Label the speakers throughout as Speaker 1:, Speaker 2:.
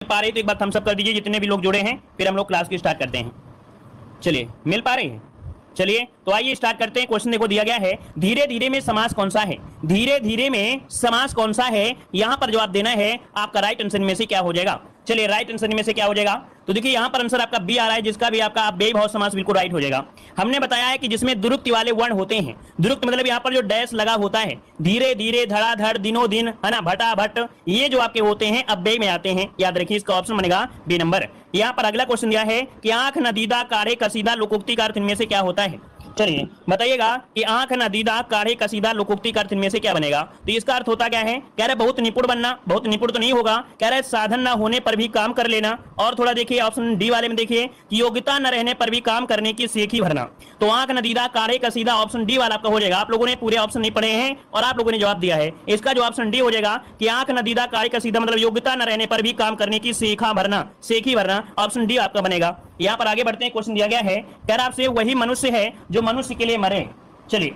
Speaker 1: पा रहे तो एक बार थम्स अप कर दीजिए जितने भी लोग जुड़े हैं, फिर हम लोग क्लास की स्टार्ट करते हैं। चलिए, मिल पा रहे हैं? चलिए तो आइए स्टार्ट करते हैं। क्वेश्चन देखो दिया गया है, धीरे धीरे में समास कौन सा है? धीरे धीरे में समास कौन सा है, यहां पर जवाब देना है। आपका राइट आंसर में से क्या हो जाएगा? चलिए, राइट आंसर में से क्या हो जाएगा? तो देखिए यहां पर आंसर आपका बी आ रहा है, जिसका भी आपका बेभाव समास बिल्कुल राइट हो जाएगा। हमने बताया है कि जिसमें दुरुक्ति वाले वर्ण होते हैं, दुरुक्ति मतलब यहां पर जो डैश लगा होता है, धीरे धीरे, धड़ाधड़, दिनों दिन, है ना, भटाभट, ये जो आपके होते हैं अव्यय में आते हैं। याद रखिए, इसका ऑप्शन बनेगा बी नंबर। यहां पर अगला क्वेश्चन दिया है कि आंख नदीदा काढ़े कसीदा लोकोक्ति का अर्थ इनमें से क्या होता है? चलिए बताइएगा कि आंख नदीदा काढ़े कसीदा लोकोक्ति का अर्थ इनमें से क्या बनेगा? तो इसका अर्थ होता क्या है? कह रहे बहुत निपुण बनना, बहुत निपुण तो नहीं होगा, कह रहे साधन ना होने पर भी काम कर लेना। और थोड़ा देखिए ऑप्शन डी वाले में देखिए कि योग्यता न रहने पर भी काम करने की सीख ही भरना। तो आंख नदीदा काढ़े कसीदा ऑप्शन डी वाला आपका हो जाएगा। आप लोगों ने पूरे ऑप्शन नहीं पढ़े हैं और आप लोगों ने जवाब दिया है, इसका जो ऑप्शन डी हो जाएगा कि आंख नदीदा काढ़े कसीदा मतलब योग्यता न रहने पर भी काम करने की सीखा भरना, सीख ही भरना, ऑप्शन डी आपका बनेगा। यहां पर आगे बढ़ते हैं। क्वेश्चन दिया गया है, कह रहा आपसे वही मनुष्य है जो मनुष्य के लिए मरे। चलिए,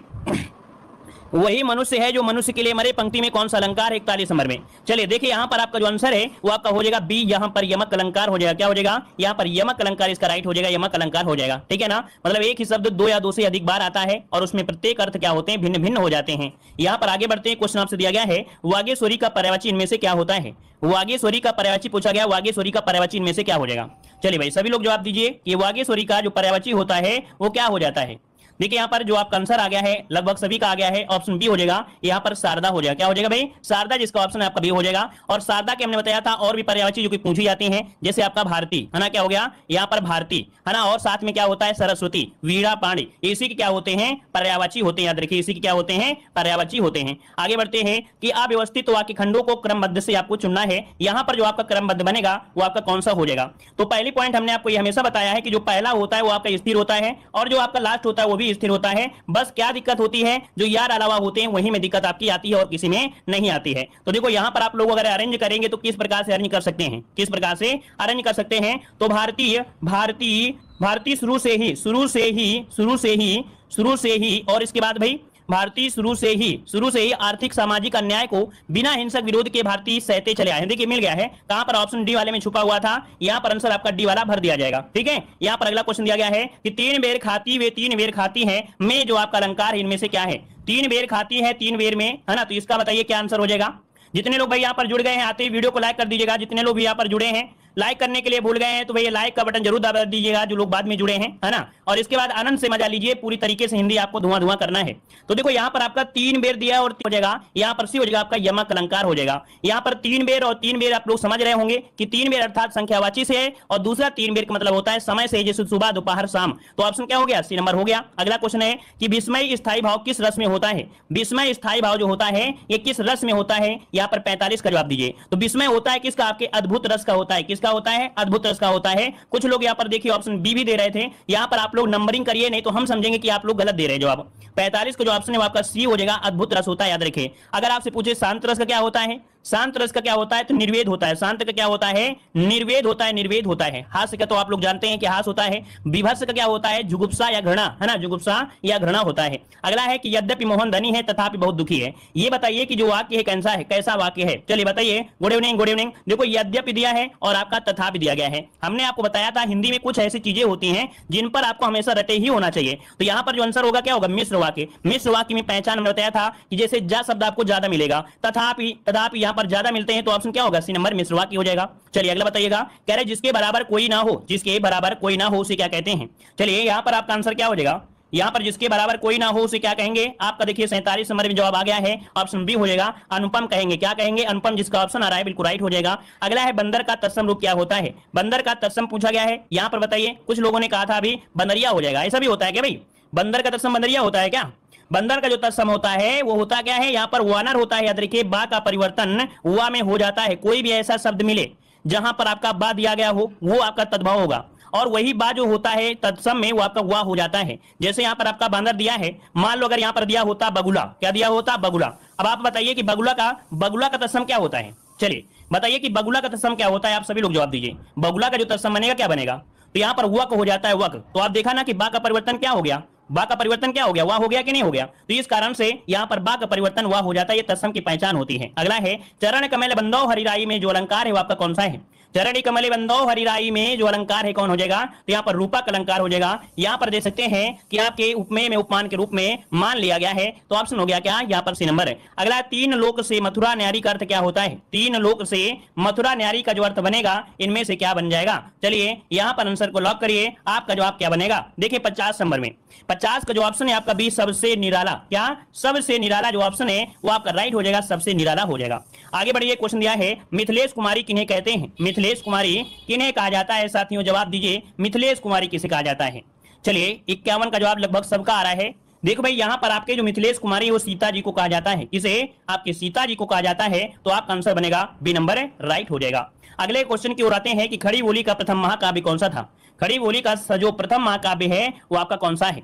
Speaker 1: वही मनुष्य है जो मनुष्य के लिए मरे, पंक्ति में कौन सा अलंकार है? 41 नंबर में। चलिए देखिए यहां पर आपका जो आंसर है वो आपका हो जाएगा बी, यहां पर यमक अलंकार हो जाएगा। क्या हो जाएगा? यहां पर यमक अलंकार इसका राइट हो जाएगा, यमक अलंकार हो जाएगा। ठीक है ना, मतलब एक ही शब्द दो या दो से अधिक बार आता है और उसमें प्रत्येक अर्थ क्या होते हैं? भिन्न भिन्न हो जाते हैं। यहां पर आगे बढ़ते हैं। क्वेश्चन आपसे दिया गया है, वागेश्वरी का पर्यायवाची इनमें से क्या होता है? वागेश्वरी का पर्यायवाची पूछा गया, वागेश्वरी का पर्यायवाची इनमें से क्या हो जाएगा? चलिए भाई सभी लोग जवाब दीजिए कि वागेश्वरी का जो पर्यायवाची होता है वो क्या हो जाता है। देखिए यहाँ पर जो आपका आंसर आ गया है लगभग सभी का आ गया है, ऑप्शन बी हो जाएगा। यहाँ पर शारदा हो जाएगा। क्या हो जाएगा भाई? शारदा, जिसका ऑप्शन आपका बी हो जाएगा। और शारदा के हमने बताया था और भी पर्यायवाची जो कि पूछी जाती हैं, जैसे आपका भारती, है ना, क्या हो गया यहाँ पर भारती, है ना, और साथ में क्या होता है? सरस्वती, वीणा, पाणी, इसी के क्या होते हैं? पर्यायवाची होते हैं। याद रखिए, इसी के क्या होते हैं? पर्यायवाची होते हैं। आगे बढ़ते हैं कि अव्यवस्थित वाक्य खंडों को क्रमबद्ध से आपको चुनना है। यहाँ पर जो आपका क्रमबद्ध बनेगा वो आपका कौन सा हो जाएगा? तो पहली पॉइंट हमने आपको ये हमेशा बताया है कि जो पहला होता है वो आपका स्थिर होता है और जो आपका लास्ट होता है वो भी स्थिर होता है। बस क्या दिक्कत होती है? जो यार अलावा होते हैं वहीं में दिक्कत आपकी आती है और किसी में नहीं आती है। तो देखो यहां पर आप लोग अगर अरेंज करेंगे तो किस प्रकार से अरेंज कर सकते हैं? किस प्रकार से अरेंज कर सकते हैं? तो भारतीय शुरू से ही और इसके बाद भाई भारतीय शुरू से ही आर्थिक सामाजिक अन्याय को बिना हिंसक विरोध के भारतीय सहते चले आए हैं। देखिए मिल गया है कहां पर? ऑप्शन डी वाले में छुपा हुआ था। यहां पर आंसर आपका डी वाला भर दिया जाएगा। ठीक है, यहां पर अगला क्वेश्चन दिया गया है कि तीन बेर खाती वे तीन बेर खाती है में जो आपका अलंकार है इनमें से क्या है? तीन बेर खाती है तीन बेर में, है ना, तो इसका बताइए क्या आंसर हो जाएगा? जितने लोग भाई यहाँ पर जुड़ गए हैं आते ही वीडियो को लाइक कर दीजिएगा। जितने लोग भी यहाँ पर जुड़े हैं लाइक करने के लिए भूल गए हैं तो भैया लाइक का बटन जरूर दबा दीजिएगा, जो लोग बाद में जुड़े हैं, है ना। और इसके बाद आनंद से मजा लीजिए, पूरी तरीके से हिंदी आपको धुआं धुआं करना है। तो देखो यहाँ पर आपका तीन बेर दिया और हो जाएगा, यहाँ पर सी हो जाएगा आपका यमक अलंकार हो जाएगा। यहाँ पर तीन बेर और तीन बेर आप लोग समझ रहे होंगे कि तीन बेर अर्थात संख्यावाची से है और दूसरा तीन बेर का मतलब होता है समय से, जैसे सुबह दोपहर शाम। तो ऑप्शन क्या हो गया? सी नंबर हो गया। अगला क्वेश्चन है कि विस्मय स्थायी भाव किस रस में होता है? विस्मय स्थायी भाव जो होता है ये किस रस में होता है? यहाँ पर 45 का जवाब दीजिए। तो विस्मय होता है किसका? आपके अद्भुत रस का होता है। किसका होता है? अद्भुत रस का होता है। कुछ लोग यहाँ पर देखिए ऑप्शन बी भी दे रहे थे, यहाँ पर आप लोग नंबरिंग करिए नहीं तो हम समझेंगे कि आप लोग गलत दे रहे हैं जवाब। 45 का जो ऑप्शन है वो आपका सी हो जाएगा, अद्भुत रस होता है। याद रखिए, अगर आपसे पूछे शांत रस का क्या होता है, शांत रस का क्या होता है, तो निर्वेद होता है। शांत का क्या होता है? निर्वेद होता है, निर्वेद होता है। हास्य का तो आप लोग जानते हैं कि हास होता है। विभत्स का क्या होता है? जुगुप्सा या घृणा, है ना, जुगुप्सा या घृणा होता है। अगला है कि यद्यपि मोहन धनी है तथापि बहुत दुखी है। ये बताइए कि जो वाक्य है कैसा है, कैसा वाक्य है? चलिए बताइए। Good evening, good evening. देखो यद्यपि दिया है और आपका तथापि दिया गया है। हमने आपको बताया था हिंदी में कुछ ऐसी चीजें होती हैं जिन पर आपको हमेशा रटे ही होना चाहिए। तो यहाँ पर जो आंसर होगा क्या होगा? मिश्र वाक्य। मिश्र वाक्य में पहचान हमने बताया था कि जैसे जा शब्द आपको ज्यादा मिलेगा, तथापि यहाँ पर ज्यादा मिलते हैं, तो ऑप्शन क्या होगा? सी नंबर मिश्र वाक्य हो जाएगा। चलिए अगला बताइएगा, कह रहे जिसके बराबर कोई ना हो, जिसके बराबर कोई ना हो उसे क्या कहते हैं? चलिए यहाँ पर आपका आंसर क्या हो जाएगा? यहाँ पर जिसके बराबर कोई ना हो उसे क्या कहेंगे? आपका देखिए 47 नंबर में जवाब आ गया है, ऑप्शन बी हो जाएगा, अनुपम कहेंगे। क्या कहेंगे? अनुपम, जिसका ऑप्शन आ रहा है बिल्कुल राइट हो जाएगा। अगला है बंदर का तत्सम रूप क्या होता है? बंदर का तत्सम पूछा गया है, यहाँ पर बताइए। कुछ लोगों ने कहा था अभी बंदरिया हो जाएगा, ऐसा भी होता है क्या भाई? बंदर का तत्सम बंदरिया होता है क्या? बंदर का जो तत्सम होता है वो होता क्या है? यहाँ पर वानर होता है। याद रखिए, बा का परिवर्तन वा में हो जाता है। कोई भी ऐसा शब्द मिले जहां पर आपका बा दिया गया हो वो आपका तद्भव होगा, और वही बा जो होता है तत्सम में वो आपका वा हो जाता है। जैसे यहाँ पर आपका बंदर दिया है, मान लो अगर यहाँ पर दिया होता बगुला, क्या दिया होता? बगुला। अब आप बताइए कि बगुला का तत्सम क्या होता है? चलिए बताइए कि बगुला का तत्सम क्या होता है, आप सभी लोग जवाब दीजिए। बगुला का जो तत्सम बनेगा क्या बनेगा? तो यहाँ पर वक हो जाता है, वक। तो आप देखा ना कि बा का परिवर्तन क्या हो गया? बा का परिवर्तन क्या हो गया? वाह हो गया कि नहीं हो गया? तो इस कारण से यहाँ पर बा का परिवर्तन वाह हो जाता है। ये तत्सम की पहचान होती है। अगला है चरण कमल बंदो हरिराई में जो अलंकार है वो आपका कौन सा है? चरणी कमले बंदो हरिराई में जो अलंकार है कौन हो जाएगा, तो यहाँ पर रूपक अलंकार हो जाएगा। यहाँ पर देख सकते हैं कि आपके उपमेय में उपमान के रूप में मान लिया गया है, तो ऑप्शन हो गया क्या, यहाँ पर सी नंबर है। अगला, तीन लोक से मथुरा न्यारी का अर्थ क्या होता है, तीन लोक से मथुरा न्यारी का जो अर्थ बनेगा इनमें से क्या बन जाएगा। चलिए यहाँ पर आंसर को लॉक करिए, आपका जवाब क्या बनेगा। देखिए 50 नंबर में 50 का जो ऑप्शन है आपका बी, सबसे निराला। क्या, सबसे निराला जो ऑप्शन है वो आपका राइट हो जाएगा, सबसे निराला हो जाएगा। आगे बढ़िए, क्वेश्चन दिया है मिथिलेश कुमारी किन्हें कहते हैं, मिथिलेश कुमारी किन्हें कहा जाता है। साथियों जवाब दीजिए, मिथिलेश कुमारी किसे कहा जाता है। चलिए 51 का जवाब लगभग सबका आ रहा है। देखो भाई यहाँ पर आपके जो मिथिलेश कुमारी है वो सीता जी को कहा जाता है। किसे, आपके सीता जी को कहा जाता है, तो आपका आंसर बनेगा बी नंबर है, राइट हो जाएगा। अगले क्वेश्चन की ओर आते हैं कि खड़ी बोली का प्रथम महाकाव्य कौन सा था। खड़ी बोली का जो प्रथम महाकाव्य है वो आपका कौन सा है।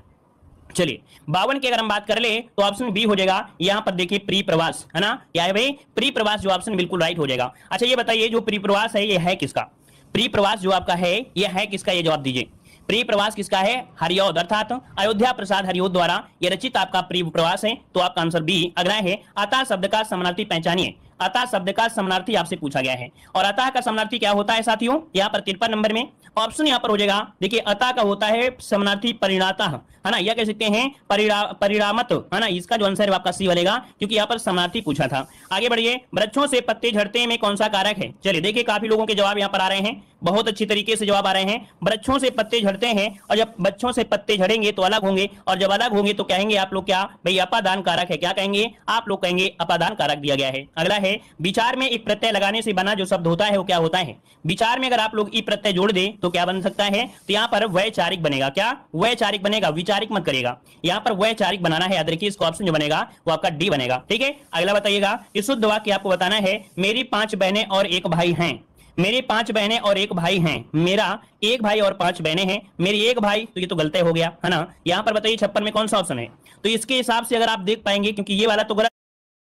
Speaker 1: चलिए 52 की अगर हम बात कर ले तो ऑप्शन बी हो जाएगा। यहाँ पर देखिए प्री प्रवास है ना, क्या है भाई, प्री प्रवास जो ऑप्शन बिल्कुल राइट हो जाएगा। अच्छा ये बताइए जो प्री प्रवास है ये है किसका, प्री प्रवास जो आपका है ये है किसका, ये जवाब दीजिए। प्री प्रवास किसका है, हरिऔध अर्थात अयोध्या प्रसाद हरिऔध द्वारा ये रचित आपका प्री प्रवास है, तो आपका आंसर बी अगला है। अतः शब्द का समानार्थी पहचानिए, अतः शब्द का समानार्थी आपसे पूछा गया है, और अतः का समानार्थी क्या होता है साथियों, यहाँ पर 53 नंबर में ऑप्शन यहाँ पर हो जाएगा। देखिए अतः का होता है समानार्थी परिणाता है ना, यह कह सकते हैं परिणामत है ना, इसका जो आंसर है आपका सी बनेगा, क्योंकि यहाँ पर समानार्थी पूछा था। आगे बढ़िए, वृक्षों से पत्ते झड़ते में कौन सा कारक है। चलिए देखिए काफी लोगों के जवाब यहाँ पर आ रहे हैं, बहुत अच्छी तरीके से जवाब आ रहे हैं। वृक्षों से पत्ते झड़ते हैं, और जब वृक्षों से पत्ते झड़ेंगे तो अलग होंगे, और जब अलग होंगे तो कहेंगे आप लोग क्या भाई, अपादान कारक है। क्या कहेंगे आप लोग, कहेंगे अपादान कारक दिया गया है। अगला है, विचार में एक प्रत्यय लगाने से बना जो शब्द होता है वो क्या होता है। विचार में अगर आप लोग ई प्रत्यय जोड़ दे तो क्या बन सकता है, तो यहाँ पर वैचारिक बनेगा। क्या, वैचारिक बनेगा, विचारिक मत करेगा, यहाँ पर वैचारिक बनाना है। याद रखिए इसका ऑप्शन जो बनेगा वो आपका डी बनेगा। ठीक है, अगला बताइएगा कि शुद्ध वाक्य आपको बताना है। मेरी 5 बहनें और एक भाई हैं, मेरी 5 बहनें और एक भाई हैं, मेरा एक भाई और 5 बहनें हैं, मेरी एक भाई, तो ये तो गलत हो गया है ना। यहाँ पर बताइए 56 में कौन सा ऑप्शन है, तो इसके हिसाब से अगर आप देख पाएंगे, क्योंकि ये वाला तो गलत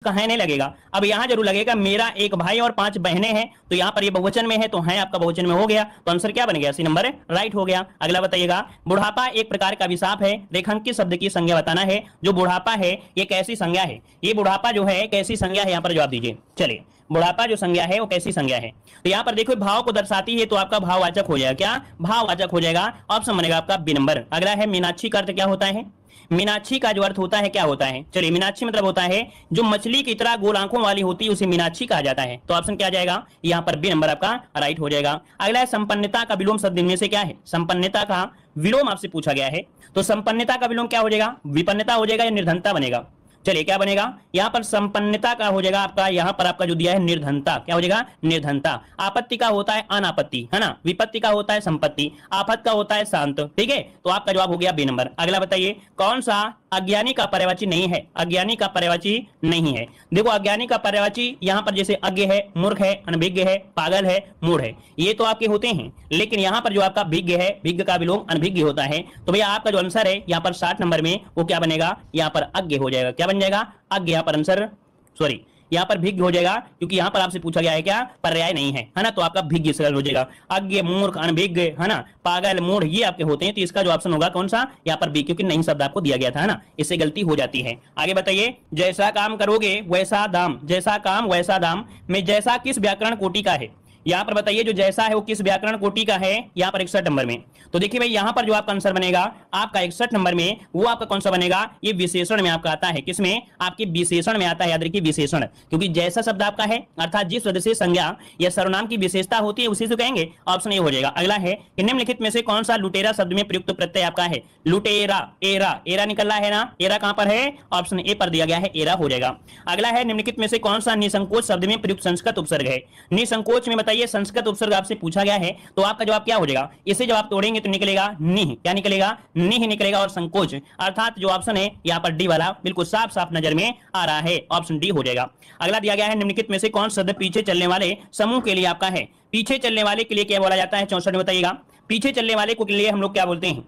Speaker 1: कहीं नहीं लगेगा, अब यहां जरूर लगेगा मेरा एक भाई और 5 बहनें हैं, तो यहां पर ये बहुवचन में है, तो है आपका बहुवचन में हो गया, तो आंसर क्या बन गया, सी नंबर है, राइट हो गया। अगला बताइएगा, बुढ़ापा एक प्रकार का अभिशाप है, रेखांकित शब्द की संज्ञा बताना है। जो बुढ़ापा है ये कैसी संज्ञा है, ये बुढ़ापा जो है कैसी संज्ञा है, यहाँ पर जवाब दीजिए। चलिए बुढ़ापा जो संज्ञा है वो कैसी संज्ञा है, तो यहाँ पर देखो भाव को दर्शाती है, तो आपका भाववाचक हो जाएगा। क्या, भाववाचक हो जाएगा, ऑप्शन बनेगा आपका बी नंबर। अगला है, मीनाक्षी का अर्थ क्या होता है। मीनाक्षी का जो अर्थ होता है क्या होता है, चलिए मीनाक्षी मतलब होता है जो मछली की तरह गोल आंखों वाली होती है उसे मीनाक्षी कहा जाता है, तो ऑप्शन क्या जाएगा, यहाँ पर बी नंबर आपका राइट हो जाएगा। अगला है, संपन्नता का विलोम शब्द इनमें से क्या है। संपन्नता का विलोम आपसे पूछा गया है, तो संपन्नता का विलोम क्या हो जाएगा, विपन्नता हो जाएगा या निर्धनता बनेगा। चलिए क्या बनेगा, यहाँ पर संपन्नता का हो जाएगा आपका, यहाँ पर आपका जो दिया है निर्धनता, क्या हो जाएगा, निर्धनता। आपत्ति का होता है अनापत्ति है ना, विपत्ति का होता है संपत्ति, आफत का होता है शांत। ठीक है, तो आपका जवाब हो गया बी नंबर। अगला बताइए, कौन सा अज्ञानी का पर्यायवाची नहीं है। अज्ञानी का पर्यायवाची नहीं है, देखो अज्ञानी का पर्यायवाची यहाँ पर जैसे अज्ञ है, मूर्ख है, अनभिज्ञ है, पागल है, मूढ़ है, ये तो आपके होते हैं, लेकिन यहाँ पर जो आपका भिज्ञ है, भिज्ञ का विलोम अनभिज्ञ होता है, तो भैया आपका जो आंसर है यहाँ पर 60 नंबर में वो क्या बनेगा, यहाँ पर अज्ञ हो जाएगा। क्या बन जाएगा, अज्ञ। यहाँ पर आंसर सॉरी यहाँ पर भिज्ञ हो जाएगा, क्योंकि यहाँ पर आपसे पूछा गया है क्या, पर्याय नहीं है ना, तो आपका भिज्ञ सरल हो जाएगा। अज्ञ, मूर्ख, अनभिज्ञ है ना, पागल, मूढ़, ये आपके होते हैं, तो इसका जो ऑप्शन होगा कौन सा, यहाँ पर बी, क्योंकि नहीं शब्द आपको दिया गया था ना, इससे गलती हो जाती है। आगे बताइए, जैसा काम करोगे वैसा दाम, जैसा काम वैसा दाम में जैसा किस व्याकरण कोटि का है। यहाँ पर बताइए जो जैसा है वो किस व्याकरण कोटि का है, यहाँ पर 61 नंबर में। तो देखिए भाई यहाँ पर जो आपका आंसर बनेगा आपका 61 नंबर में, वो आपका कौन सा बनेगा, ये विशेषण में आपका आता है। किसमें, आपके विशेषण में आता है, याद रखिए विशेषण, क्योंकि जैसा शब्द आपका है अर्थात जिस शब्द से संज्ञा या सर्वनाम की विशेषता होती है उसी से कहेंगे, ऑप्शन ए हो जाएगा। अगला है कि निम्नलिखित में से कौन सा लुटेरा शब्द में प्रयुक्त प्रत्यय आपका है, लुटेरा, एरा, एरा निकल रहा है ना, एरा कहां पर है, ऑप्शन ए पर दिया गया है, एरा हो जाएगा। अगला है, निम्नलिखित में से कौन सा निसंकोच शब्द में प्रयुक्त संस्कृत उपसर्ग है। निसंकोच में बताइए संस्कृत उपसर्ग आपसे पूछा गया है, तो आपका जवाब क्या हो जाएगा, इसे जब आप तोड़ेंगे तो निकलेगा निह, क्या निकलेगा, निह निकलेगा, और संकोच अर्थात जो ऑप्शन है यहाँ पर डी वाला बिल्कुल साफ साफ नजर में आ रहा है, ऑप्शन डी हो जाएगा। अगला दिया गया है, निम्नलिखित में से कौन शब्द पीछे चलने वाले समूह के लिए आपका है। पीछे चलने वाले के लिए क्या बोला जाता है, 64 में बताइएगा। पीछे चलने वाले को के लिए हम लोग क्या बोलते हैं,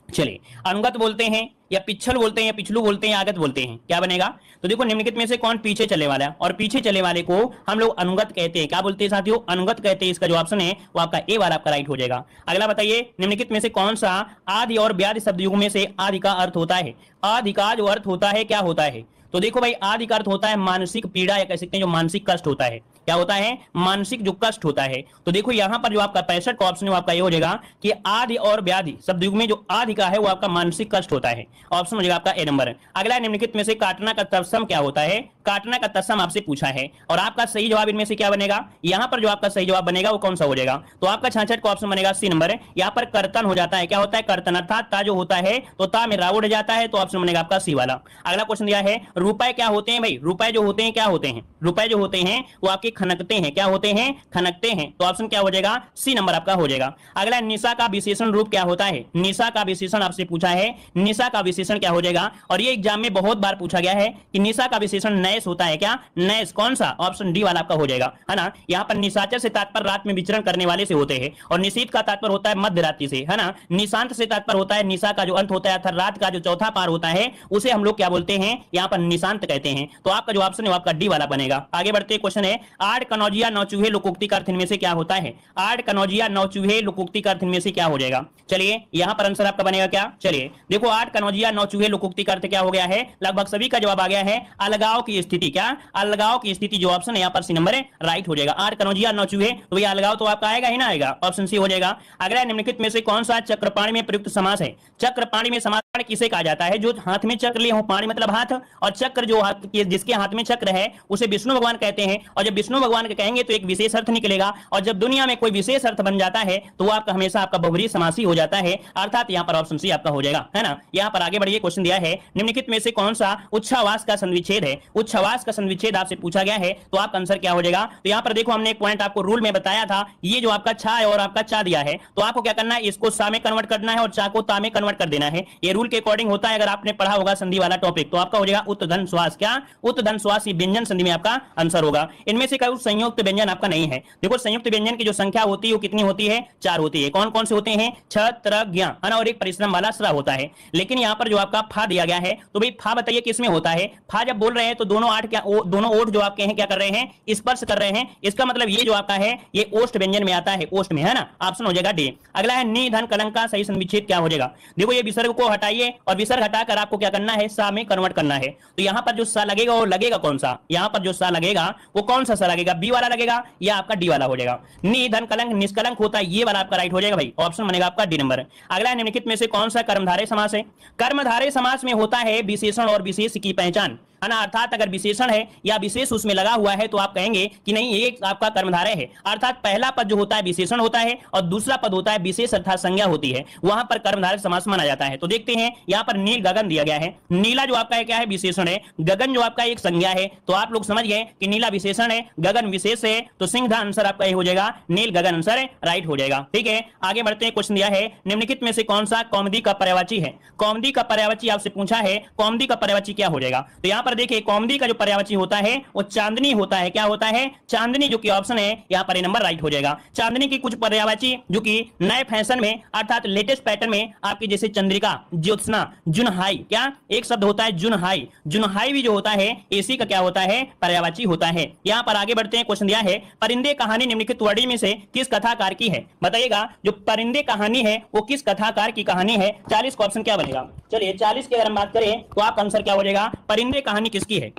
Speaker 1: चलिए अनुगत बोलते हैं या पिछल बोलते हैं या पिछलू बोलते हैं या आगत बोलते हैं, क्या बनेगा। तो देखो निम्नलिखित में से कौन पीछे चलने वाला है, और पीछे चलने वाले को हम लोग अनुगत कहते हैं, क्या बोलते हैं साथियों, अनुगत कहते हैं। इसका जो ऑप्शन है वो आपका ए वाला आपका राइट हो जाएगा। अगला बताइए, निम्नलिखित में से कौन सा आदि और व्याधि शब्द युग में से आदि का अर्थ होता है। आदि का जो अर्थ होता है क्या होता है, तो देखो भाई आदि का अर्थ होता है मानसिक पीड़ा या कह सकते हैं जो मानसिक कष्ट होता है। क्या होता है? मानसिक जो कष्ट होता है। तो देखो यहां पर जो आपका 65 का ऑप्शन है वो आपका ये हो जाएगा कि आदि और व्याधि शब्द युग में जो आदि का है वो आपका मानसिक कष्ट होता है। ऑप्शन हो जाएगा आपका ए नंबर। अगला निम्नलिखित में से काटना का तत्सम क्या होता है? काटना का तत्सम आपसे पूछा है और आपका सही जवाब इनमें से क्या बनेगा? यहां पर जो आपका सही जवाब बनेगा वो कौन सा हो जाएगा? तो आपका 66 का ऑप्शन बनेगा सी नंबर। यहां पर कर्तन हो जाता है। क्या होता है? कर्तन, अर्थात ता जो होता है तो ता में रा उड़ जाता है, तो ऑप्शन बनेगा आपका सी वाला। अगला क्वेश्चन दिया है रुपए क्या होते हैं भाई? रुपए जो होते हैं क्या होते हैं? रुपए जो होते हैं वो आपके खनकते हैं। क्या होते हैं? खनकते हैं, तो ऑप्शन क्या हो जाएगा? सी नंबर आपका हो जाएगा। अगला निशा का विशेषण रूप क्या होता है? निशा का विशेषण आपसे पूछा है, निशा का विशेषण क्या हो जाएगा? और ये एग्जाम में बहुत बार पूछा गया है कि निशा का विशेषण नैश होता है। क्या नैश? कौन सा? ऑप्शन डी वाला आपका हो जाएगा, है ना। यहाँ पर निशाचर से तात्पर्य रात में विचरण करने वाले से होते हैं और निशीथ का तात्पर्य होता है मध्य रात्रि से, है ना। निशांत से तात्पर्य होता है निशा का जो अंत होता है अर्थात रात का जो चौथा पार होता है उसे हम लोग क्या बोलते हैं? यहाँ पर निशांत कहते हैं। तो आपका जो ऑप्शन है वो आपका डी वाला बनेगा। आगे बढ़ते क्वेश्चन है आठ कनौजिया नौ चूहे लोकोक्ति का अर्थ इनमें से क्या होता है? आठ कनौजिया नौ चूहे लोकोक्ति का अर्थ इनमें से क्या हो जाएगा? चलिए यहाँ पर आंसर आपका बनेगा क्या? चलिए देखो आठ कनौजिया नौ चूहे लोकोक्ति का अर्थ क्या हो गया है? लगभग सभी का जवाब आ गया है अलगाव की स्थिति। क्या? अलगाव की स्थिति जो ऑप्शन है यहाँ पर सी नंबर है, राइट हो जाएगा। आठ कनौजिया नौ चूहे, तो ये अलगाव तो आपका आएगा ही ना आएगा, ऑप्शन सी हो जाएगा। अगला निम्नलिखित में से कौन सा चक्रपाणी में प्रयुक्त समास है? चक्रपाणी में समास किसे कहा जाता है? जो हाथ में चक्र लिए हो, पाणी मतलब हाथ, और चक्र जो जिसके हाथ में चक्र है उसे विष्णु भगवान कहते हैं। और जब विष्णु भगवान के कहेंगे तो एक विशेष अर्थ निकलेगा, और जब दुनिया में कोई विशेष अर्थ बन जाता है तो वो आपका हमेशा आपका बहुब्रीहि समासी हो जाता है, अर्थात यहाँ पर ऑप्शन सी आपका हो जाएगा, है ना। यहाँ पर आगे बढ़िए क्वेश्चन दिया है निम्नलिखित में से कौन सा उच्छ्वास का संविच्छेद है? उच्छ्वास का संविच्छेद आपसे पूछा गया है, तो आपका आंसर क्या हो जाएगा? तो यहाँ पर देखो हमने एक पॉइंट आपको रूल में बताया था, ये जो आपका छा है और आपका चा दिया है तो आपको क्या करना है? इसको सा में कन्वर्ट करना है और चा को ता में कन्वर्ट कर देना है। ये रूल के अकॉर्डिंग होता है। अगर आपने पढ़ा होगा संधि वाला टॉपिक तो आपका हो जाएगा उत्तधन श्वास। क्या? उत्तधन श्वास व्यंजन संधि में आपका आंसर होगा। इनमें से कोई संयुक्त व्यंजन आपका नहीं है। देखो संयुक्त व्यंजन की जो संख्या होती है वो कितनी होती है? 4 होती है। कौन कौन से होते हैं? छ, त्र, ज्ञ, है ना, और एक परिश्रम वाला स्रा होता है। लेकिन यहाँ पर जो आपका फा दिया गया है तो भाई फा बताइए किसमें होता है? फा जब बोल रहे हैं तो दोनों आठ क्या दोनों ओठ जो आपके हैं क्या कर रहे हैं? स्पर्श कर रहे हैं। इसका मतलब ये जो आपका है ये ओष्ठ व्यंजन में आता है, ओष्ठ में, है ना। ऑप्शन हो जाएगा डी। अगला है नि धन कलंक का सही संविच्छेद क्या हो जाएगा? देखो ये विसर्ग को हटाइए और विसर्ग हटाकर आपको क्या करना है? सा में कन्वर्ट करना है। तो यहाँ पर जो सा लगेगा वो लगेगा कौन सा? यहाँ पर जो सा लगेगा वो कौन सा सा लगेगा? बी वाला लगेगा या आपका डी वाला हो जाएगा? नि धन कलंक निष्कलंक होता है, ये वाला आपका राइट हो जाएगा भाई, ऑप्शन बनेगा आपका डी नंबर। अगला निम्नलिखित में से कौन सा कर्मधारय समास है? कर्मधारय समास में होता है विशेषण और विशेष की पहचान, है ना। अर्थात अगर विशेषण है या विशेष उसमें लगा हुआ है तो आप कहेंगे कि नहीं ये आपका कर्मधारय है। अर्थात पहला पद जो होता है विशेषण होता है और दूसरा पद होता है विशेष अर्थात संज्ञा होती है, वहां पर कर्मधारय समास माना जाता है। तो देखते हैं यहाँ पर नील गगन दिया गया है। नीला जो आपका है क्या है? विशेषण है। गगन जो आपका एक संज्ञा है। तो आप लोग समझ गए कि नीला विशेषण है, गगन विशेष है, तो सिंह आंसर आपका ये हो जाएगा नील गगन आंसर राइट हो जाएगा। ठीक है आगे बढ़ते हैं। क्वेश्चन दिया है निम्नलिखित में से कौन सा कौमुदी का पर्यायवाची है? कौमुदी का पर्यायवाची आपसे पूछा है, कौमुदी का पर्यायवाची क्या हो जाएगा? तो यहाँ पर देखिए कौमुदी का जो पर्यायवाची होता है वो चांदनी होता है। क्या होता है? चांदनी, जो कि ऑप्शन है यहाँ पर नंबर राइट हो जाएगा। चांदनी की कुछ पर्यायवाची जो कि नए फैशन में अर्थात लेटेस्ट पैटर्न में आपकी जैसे चंद्रिका, ज्योत्सना, जुनहाई, क्या एक शब्द होता है जुनहाई, जुनहाई भी जो होता है इसी का क्या होता है? पर्यायवाची होता है। यहाँ पर आगे बढ़ते हैं। क्वेश्चन दिया है परिंदे कहानी निम्नलिखित वर्णी में से किस कथाकार की है? बताइएगा जो परिंदे कहानी है वो किस कथाकार की कहानी है? 40 का ऑप्शन क्या बनेगा? चलिए 40 की अगर हम बात करें तो आपका आंसर क्या हो जाएगा? परिंदे कहानी किसकी है?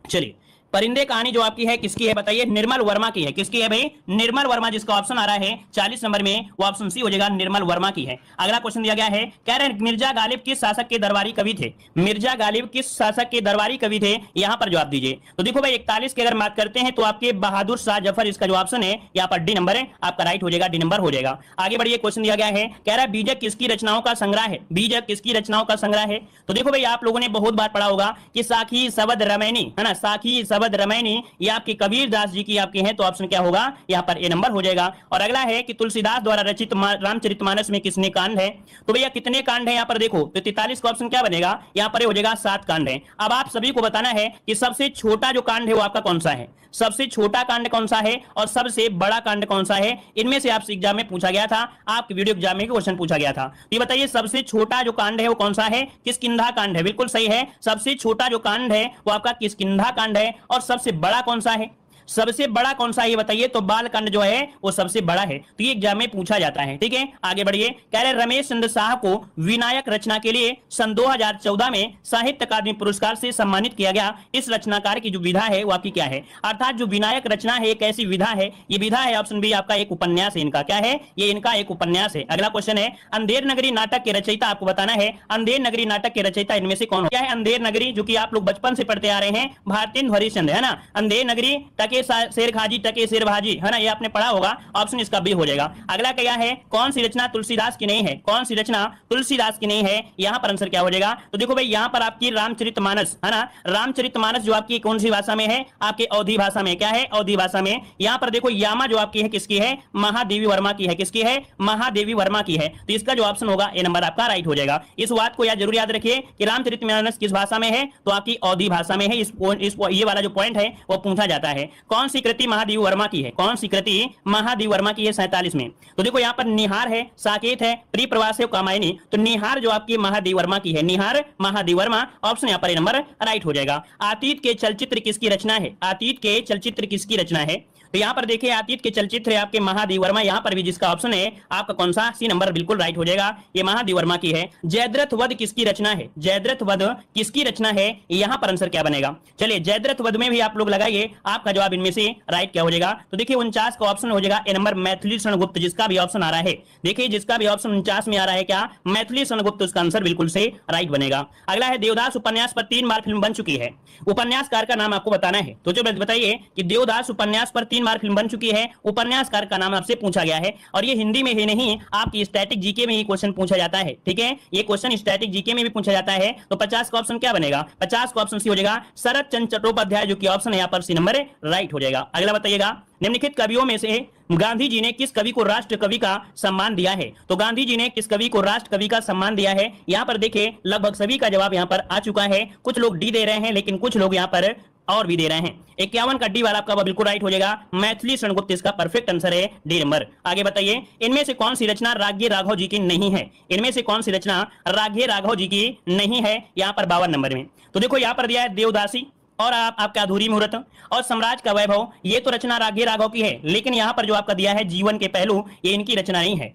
Speaker 1: चलिए परिंदे कहानी जो आपकी है किसकी है बताइए? निर्मल वर्मा की है। किसकी है भाई? निर्मल वर्मा, जिसका ऑप्शन आ रहा है 40 नंबर में वो ऑप्शन सी हो जाएगा, निर्मल वर्मा की है। अगला क्वेश्चन दिया गया है कह रहे मिर्जा गालिब किस शासक के दरबारी कवि थे? मिर्जा गालिब किस शासक के दरबारी कवि थे? यहाँ पर जवाब दीजिए। तो देखो भाई 41 की अगर बात करते हैं तो आपके बहादुर शाह जफर, इसका जो ऑप्शन है यहाँ पर डी नंबर है, आपका राइट हो जाएगा, डी नंबर हो जाएगा। आगे बढ़िए क्वेश्चन दिया गया है कह रहा है बीजक किसकी रचनाओं का संग्रह है? बीजक किसकी रचनाओं का संग्रह है? तो देखो भाई आप लोगों ने बहुत बार पढ़ा होगा कि साखी शबद रामायणी, है ना, साखी शबद रामायणी ये आपकी कबीर दास जी की आपके हैं, तो ऑप्शन क्या होगा? यहाँ पर ए नंबर हो जाएगा। और अगला है कि तुलसीदास द्वारा रचित रामचरितमानस में कितने कांड है? तो भैया कितने कांड है यहाँ पर देखो, तो 43 का ऑप्शन क्या बनेगा? यहाँ पर हो जाएगा 7 कांड है। अब आप सभी को बताना है कि सबसे छोटा जो कांड है वो आपका कौन सा है, सबसे छोटा कांड कौन सा है और सबसे बड़ा कांड कौन सा है। इनमें से आपसे एग्जाम में पूछा गया था, आपके वीडियो एग्जाम में क्वेश्चन पूछा गया था। तो ये बताइए सबसे छोटा जो कांड है वो कौन सा है? किष्किंधा कांड है, बिल्कुल सही है। सबसे छोटा जो कांड है वो आपका किष्किंधा कांड है। और सबसे बड़ा कौन सा है? सबसे बड़ा कौन सा है ये बताइए। तो बालकांड जो है वो सबसे बड़ा है, तो ये एग्जाम में पूछा जाता है। ठीक है, आगे बढ़िए। कह रहे रमेश चंद्र शाह को विनायक रचना के लिए सन 2014 में साहित्य अकादमी पुरस्कार से सम्मानित किया गया। इस रचनाकार की जो विधा है वो आपकी क्या है। अर्थात जो विनायक रचना है एक ऐसी विधा है, ये विधा है ऑप्शन बी आपका एक उपन्यास है। इनका क्या है, ये इनका एक उपन्यास है। अगला क्वेश्चन है अंधेर नगरी नाटक के रचयिता, आपको बताना है अंधेर नगरी नाटक के रचयिता इनमें से कौन। क्या है अंधेर नगरी, जो कि आप लोग बचपन से पढ़ते आ रहे हैं, भारतेंदु हरिश्चंद्र है ना। अंधेर नगरी टके शेर खाजी टके शेर भाजी है ना, ये आपने पढ़ा होगा, ऑप्शन इसका बी हो जाएगा। अगला क्या है, कौन सी रचना तुलसीदास की नहीं है, कौन सी रचना तुलसीदास की नहीं है, यहां पर आंसर क्या हो जाएगा। तो देखो भाई यहां पर आपकी रामचरितमानस है ना, रामचरितमानस जो आपकी कौन सी भाषा में है, आपके अवधी भाषा में। क्या है, अवधी भाषा में। यहां पर देखो यामा जो आपकी है किसकी है, महादेवी वर्मा की है। किसकी है, महादेवी वर्मा की है। तो इसका जो ऑप्शन होगा ए नंबर आपका राइट हो जाएगा। इस बात को जरूर याद रखिए कि रामचरितमानस किस भाषा में है, तो आपकी अवधी भाषा में है। ये वाला जो पॉइंट है वो पूछा जाता है। कौन सी कृति महादेवी वर्मा की है, कौन सी कृति महादेवी वर्मा की है 47 में। तो देखो यहाँ पर निहार है, साकेत है, प्रिप्रवास है, कामायनी। तो निहार जो आपकी महादेवी वर्मा की है, निहार महादेवी वर्मा, ऑप्शन यहाँ पर नंबर राइट हो जाएगा। अतीत के चलचित्र किसकी रचना है, अतीत के चलचित्र किसकी रचना है। तो यहाँ पर देखिए अतीत के चलचित्र है आपके महादेवी वर्मा, यहाँ पर भी जिसका ऑप्शन है आपका कौन सा, सी नंबर बिल्कुल राइट हो जाएगा, ये महादेवी वर्मा की है। जयद्रथ वध किसकी रचना है, जयद्रथ वध किसकी रचना है, यहाँ पर आंसर क्या बनेगा। चलिए जयद्रथ वध में भी आप लोग लगाइए, आपका जवाब इनमें से राइट क्या हो जाएगा। तो देखिए 49 का ऑप्शन हो जाएगा ए नंबर मैथिली शरणगुप्त, जिसका भी ऑप्शन आ रहा है। देखिए जिसका भी ऑप्शन 49 में आ रहा है क्या, मैथिली शरणगुप्त, उसका आंसर बिल्कुल से राइट बनेगा। अगला है देवदास उपन्यास पर 3 बार फिल्म बन चुकी है, उपन्यासकार का नाम आपको बताना है। तो जो बताइए कि देवदास उपन्यास पर 3 बार फिल्म बन चुकी है, उपन्यासकार का नाम आपसे पूछा गया है। और ये हिंदी में ही नहीं, आपकी स्टैटिक जीके में ही क्वेश्चन पूछा जाता है। ठीक है, ये क्वेश्चन स्टैटिक जीके में भी पूछा जाता है। तो 50 का ऑप्शन क्या बनेगा, 50 का ऑप्शन सी हो जाएगा शरद चंद्र चट्टोपाध्याय, जो कि ऑप्शन है यहाँ पर सी नंबर राइट हो जाएगा। अगला बताइएगा निम्नलिखित कवियों में से गांधी जी ने किस कवि को राष्ट्र कवि का सम्मान दिया है। तो गांधी जी ने किस कवि को राष्ट्र कवि का सम्मान दिया है, यहाँ पर देखिए लगभग सभी का जवाब यहाँ पर आ चुका है। कुछ लोग डी दे रहे हैं, लेकिन कुछ लोग यहाँ पर और भी दे रहे हैं। 51 का डी वाला आपका बिल्कुल राइट हो जाएगा, मैथिली शरणगुप्त इसका परफेक्ट आंसर है, डी नंबर। आगे बताइए इनमें से कौन सी रचना राग्य राघव जी की नहीं है, इनमें से कौन सी रचना राग्य राघव जी की नहीं है, यहाँ पर 52 नंबर में। तो देखो यहाँ पर दिया है देवदासी और आपका अधूरी मुहूर्त और साम्राज्य का वैभव, ये तो रचना राग्य राघव की है। लेकिन यहाँ पर जो आपका दिया है जीवन के पहलू, ये इनकी रचना नहीं है।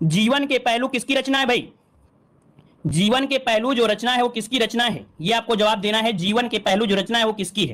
Speaker 1: जीवन के पहलू किसकी रचना है भाई, जीवन के पहलू जो रचना है वो किसकी रचना है, ये आपको जवाब देना है। जीवन के पहलू जो रचना है वो किसकी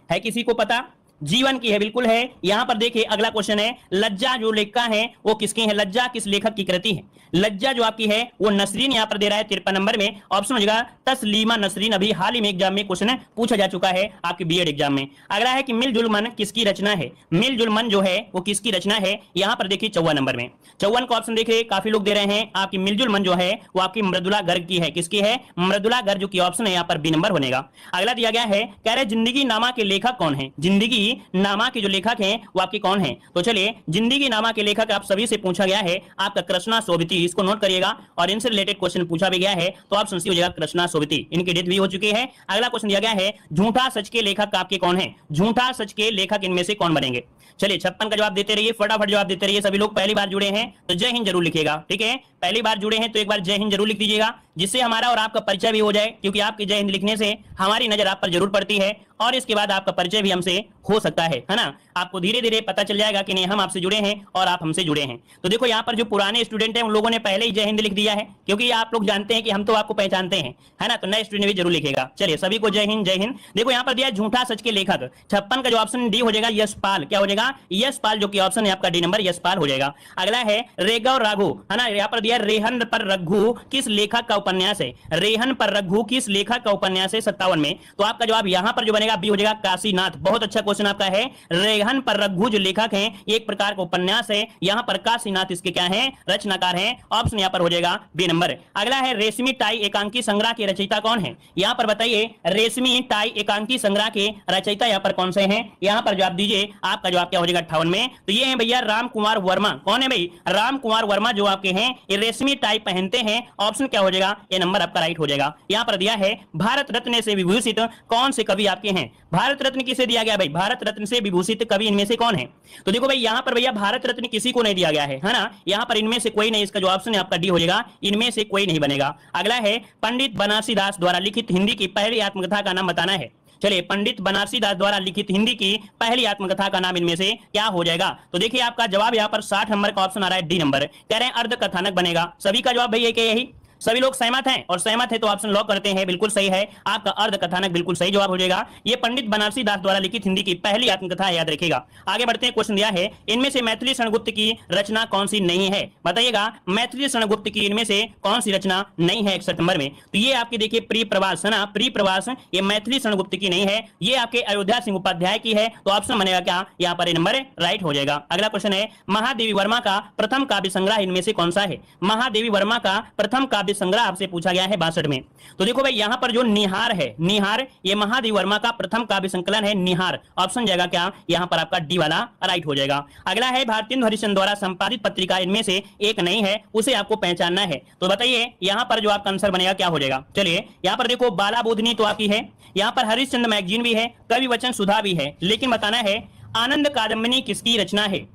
Speaker 1: है किसी को पता, जीवन की है, बिल्कुल है। यहां पर देखिए अगला क्वेश्चन है लज्जा जो लेखा है वो किसकी है, लज्जा किस लेखक की कृति है। लज्जा जो आपकी है वो नसरीन यहां पर दे रहा है 53 नंबर में, ऑप्शन हो जाएगा तस्लीमा नसरीन। अभी हाल ही में एग्जाम में क्वेश्चन पूछा जा चुका है आपके बीएड एग्जाम में। अगला है कि मिलजुल मन किसकी रचना है, मिलजुल मन जो है वो किसकी रचना है, यहां पर देखिए 54 नंबर में। 54 का ऑप्शन देखिए काफी लोग दे रहे हैं, आपकी मिलजुल मन जो है वो आपकी मृदुला गर्ग की है। किसकी है, मृदुला गर्ग, जो की ऑप्शन है यहाँ पर बी नंबर बनेगा। अगला दिया गया है कह रहे जिंदगी नामा के लेखक कौन है, जिंदगी नामा के जो लेखक हैं वो आपके कौन हैं। तो चलिए जिंदगी नामा के लेखक आप सभी से पूछा गया है आपका कृष्णा सोबती, इसको नोट करिएगा। और इनसे रिलेटेड क्वेश्चन पूछा भी गया है, तो ऑप्शन सी हो जाएगा कृष्णा सोबती, इनकी डेथ भी हो चुकी है। अगला क्वेश्चन दिया गया है झूठा सच के लेखक आपके कौन है, झूठा सच के लेखक इनमें से कौन बनेंगे। चलिए 56 का जवाब देते रहिए, फटाफट जवाब देते रहिए। सभी लोग पहली बार जुड़े हैं तो जय हिंद जरूर लिखिएगा। ठीक है, पहली बार जुड़े हैं तो एक बार जय हिंद जरूर लिख दीजिएगा, जिससे हमारा और आपका परिचय भी हो जाए, क्योंकि आपके जय हिंद लिखने से हमारी नजर आप पर जरूर पड़ती है और इसके बाद आपका परिचय भी हमसे हो सकता है ना। आपको धीरे धीरे पता चल जाएगा कि नहीं हम आपसे जुड़े हैं और आप हमसे जुड़े हैं। तो देखो यहाँ पर जो पुराने स्टूडेंट हैं उन लोगों ने पहले ही जय हिंद लिख दिया है, क्योंकि आप लोग जानते हैं कि हम तो आपको पहचानते हैं, है ना। तो नए स्टूडेंट भी जरूर लिखेगा। चलिए सभी को जय हिंद जय हिंद। देखो यहाँ पर दिया झूठा सच के लेखक, 56 का जो ऑप्शन डी हो जाएगा यशपाल, क्या हो जाएगा यशपाल, जो कि ऑप्शन है आपका डी नंबर यशपाल हो जाएगा। अगला है रेगव राघु, है ना, यहाँ पर दिया रेहन पर रघु किस लेखक का उपन्यास है, रेहन पर रघु किस लेखक का उपन्यास है 57 में। तो आपका जवाब यहाँ पर जो बनेगा बी हो जाएगा काशीनाथ। बहुत अच्छा क्वेश्चन आपका है, रेहन पर रघु जो लेखक हैं एक प्रकार का उपन्यास है, यहाँ पर काशीनाथ इसके क्या है रचनाकार हैं, ऑप्शन यहाँ पर हो जाएगा बी नंबर। अगला है रेशमी टाई एकांकी संग्रह के रचयिता कौन है, यहाँ पर बताइए रेशमी टाई एकांकी संग्रह के रचयिता यहाँ पर कौन से हैं, यहाँ पर जवाब दीजिए। आपका जवाब क्या हो जाएगा 58 में। तो ये है भैया राम कुमार वर्मा। कौन है भाई, राम कुमार वर्मा जो आपके हैं ये रेशमी टाई पहनते हैं, ऑप्शन क्या हो जाएगा ये नंबर आपका राइट हो जाएगा। यहाँ पर दिया है भारत रत्न से विभूषित कौन से कवि आपके हैं, भारत रत्न किसे दिया गया भाई, भारत रत्न से विभूषित कवि इनमें से कौन है। तो देखो भाई यहाँ पर भैया भारत रत्न किसी को नहीं दिया गया है ना, यहाँ पर इनमें से कोई नहीं, इसका जो ऑप्शन है आपका डी हो जाएगा, इनमें से कोई नहीं बनेगा। अगला है पंडित बनारसी दास द्वारा लिखित हिंदी की पहली आत्मकथा का नाम बताना है। चलिए, पंडित बनारसी दास द्वारा लिखित हिंदी की पहली आत्मकथा का नाम इनमें से क्या हो जाएगा? तो देखिए आपका जवाब यहाँ पर 60 नंबर का ऑप्शन आ रहा है, डी नंबर। कह रहे हैं अर्ध कथानक बनेगा। सभी का जवाब भैया यही, सभी लोग सहमत हैं, और सहमत है तो ऑप्शन लॉक करते हैं, बिल्कुल सही है आपका अर्ध कथानक, बिल्कुल सही जवाब हो जाएगा। ये पंडित बनारसी दास द्वारा लिखित हिंदी की पहली आत्मकथा है, याद रखिएगा। आगे बढ़ते हैं, क्वेश्चन दिया है इनमें से मैथिली शरणगुप्त की रचना कौन सी नहीं है? बताइएगा, मैथिली शरणगुप्त की इनमें से कौन सी रचना नहीं है 61 नंबर में? तो ये आपकी देखिए प्रिय प्रवास है ना, प्रिय प्रवास ये मैथिली शरणगुप्त की नहीं है, ये आपके अयोध्या सिंह उपाध्याय की है। तो ऑप्शन बनेगा क्या? यहाँ पर नंबर राइट हो जाएगा। अगला क्वेश्चन है महादेवी वर्मा का प्रथम काव्य संग्रह इनमें से कौन सा है? महादेवी वर्मा का प्रथम काव्य संग्रह आपसे पूछा गया है 62 में। तो देखो भाई यहाँ पर जो निहार है, निहार ये महादेवी वर्मा का प्रथम काव्य संकलन है, निहार। ऑप्शन जाएगा क्या? यहाँ पर आपका डी वाला राइट हो जाएगा। अगला है भारतेंदु हरिश्चंद्र द्वारा संपादित पत्रिका इनमें से एक नहीं है, उसे आपको पहचानना है। तो बताइए यहाँ पर जो आपका आंसर बनेगा क्या हो जाएगा? चलिए, यहाँ पर देखो बाला बोधनी तो आपकी है, यहाँ पर हरिश्चंद्र मैगजीन भी है, कवि वचन सुधा भी है, लेकिन बताना है आनंद कादम्बिनी किसकी रचना है?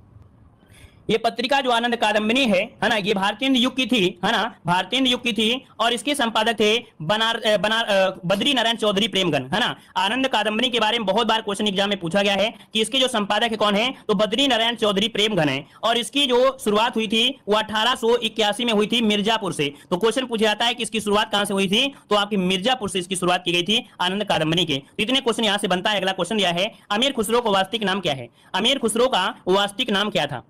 Speaker 1: ये पत्रिका जो आनंद कादम्बिनी है ना, ये भारतेंदु युग की थी, है ना, भारतेंदु युग की थी, और इसके संपादक थे बद्री नारायण चौधरी प्रेमगन, है ना। आनंद कादम्बिनी के बारे में बहुत बार क्वेश्चन एग्जाम में पूछा गया है कि इसके जो संपादक है कौन है, तो बद्री नारायण चौधरी प्रेमगन है, और इसकी जो शुरुआत हुई थी वो 1881 में हुई थी मिर्जापुर से। तो क्वेश्चन पूछा जाता है कि इसकी शुरुआत कहां से हुई थी, तो आपकी मिर्जापुर से इसकी शुरुआत की गई थी आनंद कादम्बिनी के। तो इतने क्वेश्चन यहां से बनता है। अगला क्वेश्चन दिया है अमीर खुसरो का वास्तविक नाम क्या है? अमीर खुसरो का वास्तविक नाम क्या था?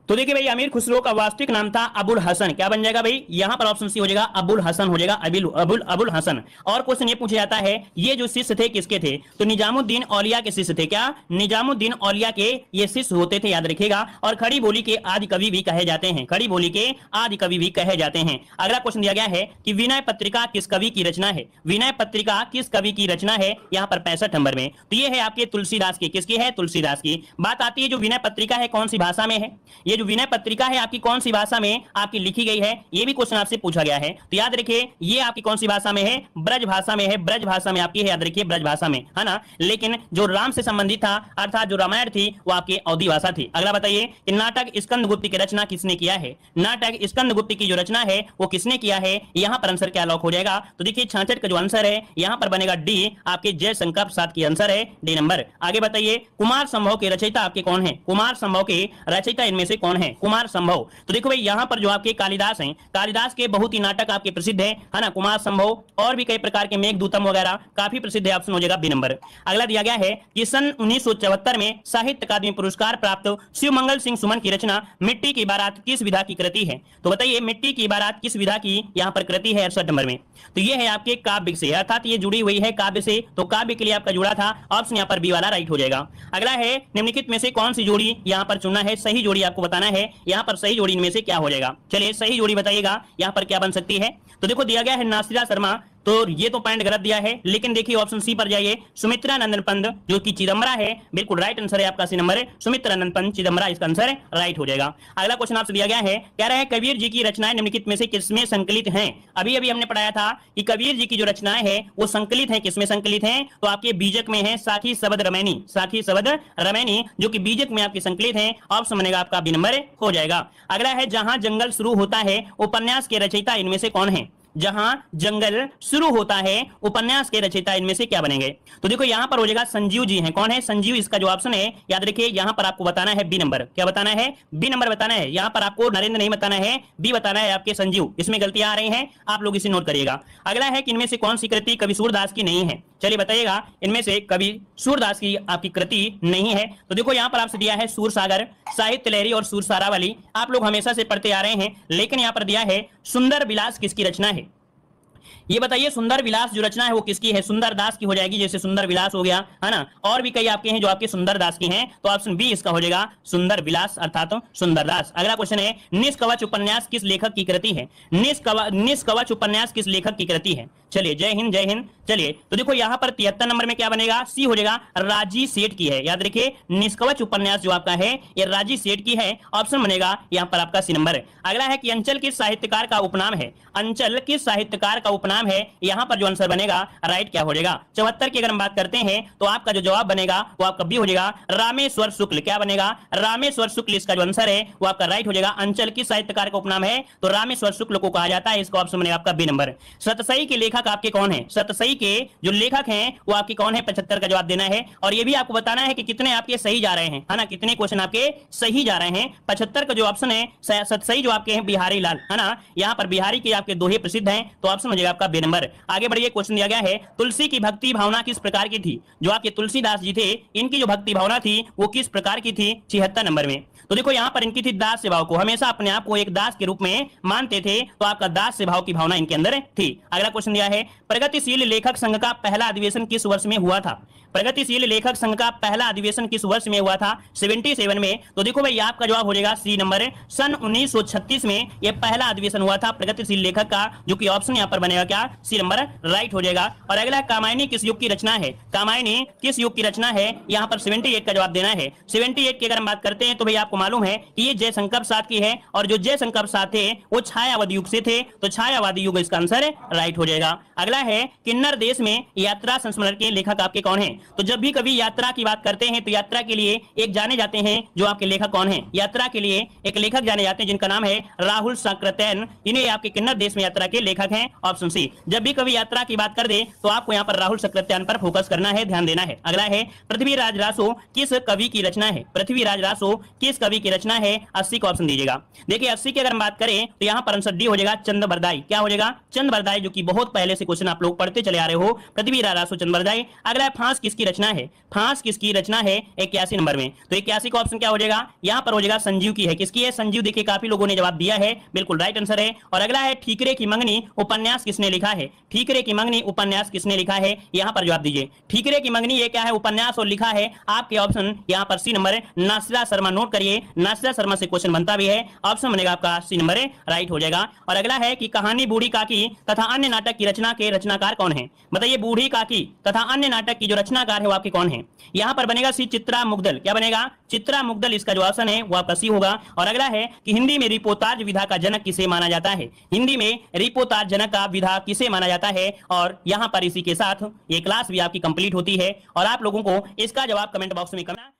Speaker 1: तो देखिए भाई अमीर खुसरो का वास्तविक नाम था अबुल हसन। क्या बन जाएगा भाई? यहां पर ऑप्शन सी हो जाएगा, अबुल हसन हो जाएगा, अबुल हसन। और क्वेश्चन ये पूछा जाता है ये जो शिष्य थे किसके थे? तो निजामुद्दीन औलिया के शिष्य थे। क्या? निजामुद्दीन औलिया के ये शिष्य होते थे, याद रखिएगा। और खड़ी बोली के आदि कवि भी कहे जाते हैं, खड़ी बोली के आदि कवि भी कहे जाते हैं। अगला क्वेश्चन दिया गया है कि विनय पत्रिका किस कवि की रचना है? विनय पत्रिका किस कवि की रचना है? यहाँ पर 65 नंबर में। तो ये है आपके तुलसीदास की। किसकी है? तुलसीदास की। बात आती है जो विनय पत्रिका है कौन सी भाषा में है? ये जो विनय पत्रिका है आपकी कौन सी भाषा में आपकी लिखी गई है? ये भी क्वेश्चन आपसे पूछा गया है। तो याद रखिए ये आपकी कौन सी भाषा में है? ब्रज भाषा में है, ब्रज भाषा में आपकी है, याद रखिए ब्रज भाषा में, है ना। लेकिन जो राम से संबंधित था अर्थात जो रामायण थी वो आपकी अवधी भाषा थी। अगला बताइए कि नाटक स्कंदगुप्त की रचना किसने किया है? नाटक स्कंदगुप्त की जो रचना है वो किसने किया है? यहाँ पर आंसर क्या लॉक हो जाएगा? तो देखिए 66 का जो आंसर है यहाँ पर बनेगा डी, आपके जयशंकर प्रसाद की आंसर है, डी नंबर। आगे बताइए कुमार संभव के रचयिता आपके कौन है? कुमार संभव के रचयिता इनमें से कौन है? कुमार संभव। तो देखो भाई यहाँ पर जो आपके कालिदास हैं, कालिदास के बहुत ही नाटक आपके प्रसिद्ध है ना, कुमार संभव, और भी कई प्रकार के मेघदूतम वगैरह काफी प्रसिद्ध है, ऑप्शन हो जाएगा बी नंबर। अगला दिया गया है कि सन 1974 में साहित्य अकादमी पुरस्कार प्राप्त शिवमंगल सिंह सुमन की रचना मिट्टी की बारात किस विधा की कृति है? तो बताइए मिट्टी की बारात किस विधा की यहाँ पर कृति है 68 नंबर में? तो ये है आपके काव्य से, अर्थात ये जुड़ी हुई है काव्य से, तो काव्य के लिए आपका जुड़ा था, ऑप्शन यहाँ पर बी वाला राइट हो जाएगा। अगला है निम्नलिखित में से कौन सी जोड़ी यहाँ पर चुनना है? सही जोड़ी आपको बताना है, यहाँ पर सही जोड़ी इनमें से क्या हो जाएगा? चलिए सही जोड़ी बताइएगा यहाँ पर क्या बन सकती है। तो देखो दिया गया है नासिरा शर्मा, तो ये तो पॉइंट गलत दिया है, लेकिन देखिए ऑप्शन सी पर जाइए, सुमित्रा नंदन पंत जो कि चिदम्बरा है, बिल्कुल राइट आंसर है आपका सी नंबर है, सुमित्रा नंदन पंत चिदम्बरा, इसका आंसर राइट हो जाएगा। अगला क्वेश्चन आपसे दिया गया है, कह रहा है कबीर जी की रचनाएं निम्नलिखित में से किसमें संकलित हैं? अभी अभी हमने पढ़ाया था कि कबीर जी की जो रचनाएं हैं वो संकलित हैं, किसमें संकलित हैं? तो आपके बीजक में है, साखी शब्द रमैनी, साखी शब्द रमैनी जो कि बीजक में आपके संकलित हैं, ऑप्शन बनेगा आपका बी नंबर हो जाएगा। अगला है जहां जंगल शुरू होता है उपन्यास के रचयिता इनमें से कौन है? जहां जंगल शुरू होता है उपन्यास के रचयिता इनमें से क्या बनेंगे? तो देखो यहां पर हो जाएगा संजीव जी हैं। कौन है? संजीव, इसका जो ऑप्शन है याद रखिए यहां पर आपको बताना है बी नंबर। क्या बताना है? बी नंबर बताना है। यहां पर आपको नरेंद्र नहीं बताना है, बी बताना है आपके संजीव। इसमें गलतियां आ रही हैं, आप लोग इसे नोट करिएगा। अगला है कि इनमें से कौन सी कृति कवि सूरदास की नहीं है? चलिए बताइएगा इनमें से कवि सूरदास की आपकी कृति नहीं है। तो देखो यहां पर आपसे दिया है सूरसागर, साहित्य लहरी और सूरसारावली, आप लोग हमेशा से पढ़ते आ रहे हैं, लेकिन यहां पर दिया है सुंदर विलास किसकी रचना है? ये बताइए सुंदर विलास जो रचना है वो किसकी है? सुंदर दास की हो जाएगी, जैसे सुंदर विलास हो गया, है ना। और भी कई आपके हैं जो आपके सुंदर दास की हैं, तो ऑप्शन बी इसका हो जाएगा सुंदर विलास अर्थात सुंदर दास। अगला क्वेश्चन है निष्कवच उपन्यास किस लेखक की कृति है? निष्कवच उपन्यास किस लेखक की कृति है? चलिए जय हिंद जय हिंद। चलिए तो देखो यहाँ पर 73 नंबर में क्या बनेगा? सी हो जाएगा, राजी सेठ की है। याद रखिए निष्कवच उपन्यास जो आपका है ये राजी सेठ की है, ऑप्शन बनेगा यहाँ पर आपका सी नंबर। अगला है कि अंचल किस साहित्यकार का उपनाम है? अंचल किस साहित्यकार का उपनाम है? यहाँ पर जो आंसर बनेगा राइट क्या हो जाएगा? 74 की अगर हम बात करते हैं तो आपका जो जवाब बनेगा वो आपका बी हो जाएगा, रामेश्वर शुक्ल। क्या बनेगा? रामेश्वर शुक्ल, इसका जो आंसर है वो आपका राइट हो जाएगा। अंचल किस साहित्यकार का उपनाम है? तो रामेश्वर शुक्ल को कहा जाता है, इसका ऑप्शन बनेगा आपका बी नंबर। सतसई की लेखा लेखक आपके कौन है, सतसई के जो लेखक हैं वो आपके कौन है, 75 का जवाब देना है। और ये भी आपको बताना है कि कितने आपके सही जा रहे हैं, है ना, कितने क्वेश्चन आपके सही जा रहे हैं। 75 का जो ऑप्शन है सतसई जो आपके हैं बिहारी लाल, है ना, यहाँ पर बिहारी के आपके दोहे प्रसिद्ध हैं, तो ऑप्शन हो जाएगा आपका बे नंबर। आगे बढ़िए, क्वेश्चन दिया गया है तुलसी की भक्ति भावना किस प्रकार की थी। जो आपके तुलसीदास जी थे इनकी जो भक्ति भावना थी वो किस प्रकार की थी, 76 नंबर में। तो देखो यहाँ पर इनकी थी दास सेवाओं को, हमेशा अपने आप को एक दास के रूप में मानते थे, तो आपका दास सेवाओं की भावना इनके अंदर थी। अगला क्वेश्चन दिया है प्रगतिशील लेखक संघ का पहला अधिवेशन किस वर्ष में हुआ था। प्रगतिशील लेखक संघ का पहला अधिवेशन किस वर्ष में हुआ था, 77 में। तो देखो भाई आपका जवाब हो जाएगा सी नंबर, सन 1936 में यह पहला अधिवेशन हुआ था प्रगतिशील लेखक का, जो कि ऑप्शन यहाँ पर बनेगा क्या, सी नंबर राइट हो जाएगा। और अगला कामायनी किस युग की रचना है, कामायनी किस युग की रचना है, यहाँ पर 78 का जवाब देना है। 78 की अगर हम बात करते हैं तो भाई आपको मालूम है कि ये जयशंकर प्रसाद की है, और जो जयशंकर प्रसाद थे वो छायावादी युग से थे, तो छायावादी युग इसका आंसर राइट हो जाएगा। अगला है किन्नर देश में यात्रा संस्मरण के लेखक आपके कौन है। तो जब भी कभी यात्रा की बात करते हैं तो यात्रा के लिए एक जाने जाते हैं जो आपके लेखक कौन है, यात्रा के लिए एक लेखक जाने जाते हैं जिनका नाम है राहुल साकृत्यन, इन्हें आपके किन्नर देश में यात्रा के लेखक हैं, ऑप्शन सी। जब भी कभी यात्रा की बात कर दे तो आपको यहाँ पर राहुल साकृत्यन पर फोकस करना है, ध्यान देना है। अगला है पृथ्वीराज रासो किस कवि की रचना है, पृथ्वीराज रासो किस कवि की रचना है, 80 का ऑप्शन दीजिएगा। देखिए 80 की अगर हम बात करें तो यहाँ पर आंसर डी हो जाएगा, चंद बरदाई। क्या हो जाएगा, चंद बरदाई, जो कि बहुत पहले से क्वेश्चन आप लोग पढ़ते चले आ रहे हो, पृथ्वीराज रासो चंद बरदाई। अगला है फांस किसकी रचना है, फांस किसकी रचना है, 81 नंबर में। तो 81 का ऑप्शन क्या हो जाएगा, यहाँ पर हो जाएगा संजीव की है, किसकी है, संजीव। देखिए काफी लोगों ने जवाब दिया है, बिल्कुल राइट आंसर है। और अगला है ठीकरे की मंगनी उपन्यास किसने लिखा है, ठीकरे की मंगनी उपन्यास किसने लिखा है, यहाँ पर जवाब दीजिए। ठीकरे की मंगनी ये क्या है, उपन्यास, और लिखा है आपके ऑप्शन यहाँ पर C number Nasira Sharma. Note करिए नासिरा शर्मा से क्वेश्चन बनता भी है, ऑप्शन बनेगा आपका सी नंबर राइट हो जाएगा। और अगला है कि कहानी बूढ़ी काकी तथा अन्य नाटक की रचना के रचनाकार कौन है। बताइए बूढ़ी काकी तथा अन्य नाटक की जो रचनाकार है वो आपके कौन है, यहाँ पर बनेगा सी चित्रा मुग्दल। क्या बनेगा, चित्रा मुग्दल, इसका जो ऑप्शन है वो आपका सी होगा। और अगला है कि हिंदी में रिपोर्टाज विधा का जनक किसे माना जाता है, हिंदी में रिपोर्टाज जनक का विधा किसे माना जाता है। और यहाँ पर इसी के साथ ये क्लास भी आपकी कंप्लीट होती है, और आप लोगों को इसका जवाब कमेंट बॉक्स में करना।